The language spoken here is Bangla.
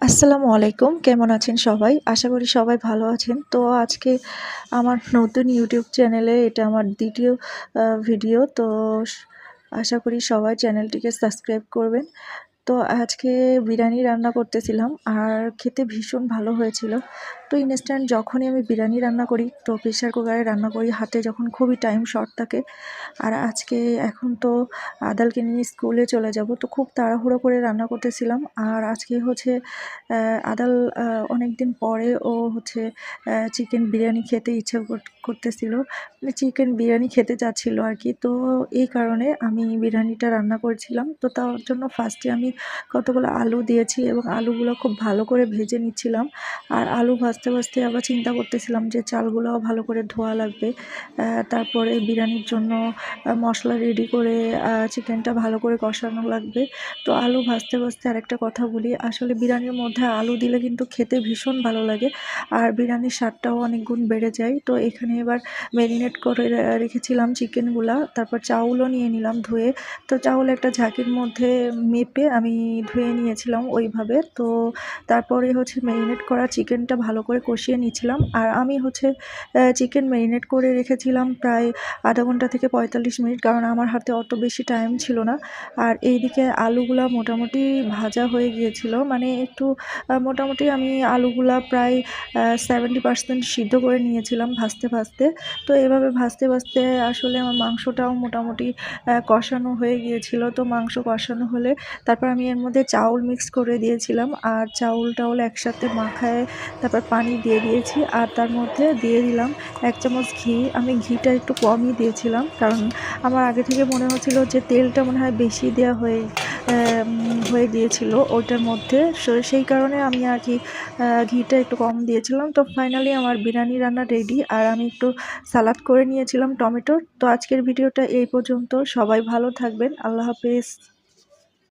আসসালামু আলাইকুম। কেমন আছেন সবাই? আশা করি সবাই ভালো আছেন। তো আজকে আমার নতুন ইউটিউব চ্যানেলে এটা আমার ২য় ভিডিও। তো স আশা করি সবাই চ্যানেলটিকে সাবস্ক্রাইব করবেন। তো আজকে বিরিয়ানি রান্না করতেছিলাম আর খেতে ভীষণ ভালো হয়েছিল। তো ইনস্ট্যান্ট যখনই আমি বিরিয়ানি রান্না করি তো প্রেশার কুকারে রান্না করি হাতে যখন খুবই টাইম শর্ট থাকে। আর আজকে এখন তো আদালকে নিয়ে স্কুলে চলে যাব, তো খুব তাড়াহুড়ো করে রান্না করতেছিলাম। আর আজকে হচ্ছে আদাল অনেকদিন পরে ও হচ্ছে চিকেন বিরিয়ানি খেতে ইচ্ছা করতেছিল, মানে চিকেন বিরিয়ানি খেতে চাচ্ছিল আর কি। তো এই কারণে আমি বিরিয়ানিটা রান্না করেছিলাম। তো তার জন্য ফার্স্টে আমি কতগুলো আলু দিয়েছি এবং আলুগুলো খুব ভালো করে ভেজে নিচ্ছিলাম। আর আলু ভাজতে ভাজতে আবার চিন্তা করতেছিলাম যে চালগুলোও ভালো করে ধোয়া লাগবে। তারপরে বিরিয়ানির জন্য মশলা রেডি করে চিকেনটা ভালো করে কষানো লাগবে। তো আলু ভাজতে ভাজতে আরেকটা কথা বলি, আসলে বিরিয়ানির মধ্যে আলু দিলে কিন্তু খেতে ভীষণ ভালো লাগে আর বিরিয়ানির স্বাদটাও অনেক গুণ বেড়ে যায়। তো এখানে এবার ম্যারিনেট করে রেখেছিলাম চিকেনগুলা, তারপর চাউলও নিয়ে নিলাম ধুয়ে। তো চাউল একটা ঝাঁকির মধ্যে মেপে আমি ধুয়ে নিয়েছিলাম ওইভাবে। তো তারপরে হচ্ছে ম্যারিনেট করা চিকেনটা ভালো করে কষিয়ে নিচ্ছিলাম। আর আমি হচ্ছে চিকেন ম্যারিনেট করে রেখেছিলাম প্রায় আধা ঘন্টা থেকে ৪৫ মিনিট, কারণ আমার হাতে অত বেশি টাইম ছিল না। আর এইদিকে আলুগুলা মোটামুটি ভাজা হয়ে গিয়েছিল, মানে একটু মোটামুটি আমি আলুগুলা প্রায় 70% সিদ্ধ করে নিয়েছিলাম ভাজতে ভাজতে। তো এভাবে ভাজতে ভাজতে আসলে আমার মাংসটাও মোটামুটি কষানো হয়ে গিয়েছিল। তো মাংস কষানো হলে তারপর আমি এর মধ্যে চাউল মিক্স করে দিয়েছিলাম আর চাউল টাউল একসাথে মাখায় তারপর পানি দিয়ে দিয়েছি। আর তার মধ্যে দিয়ে দিলাম ১ চামচ ঘি। আমি ঘিটা একটু কমই দিয়েছিলাম, কারণ আমার আগে থেকে মনে হচ্ছিল যে তেলটা মনে হয় বেশি দেওয়া হয়ে গিয়েছিল ওইটার মধ্যে। সেই কারণে আমি আর কি ঘিটা একটু কম দিয়েছিলাম। তো ফাইনালি আমার বিরিয়ানি রান্না রেডি। আর আমি একটু সালাদ করে নিয়েছিলাম টমেটোর। তো আজকের ভিডিওটা এই পর্যন্ত। সবাই ভালো থাকবেন। আল্লাহ হাফেজ।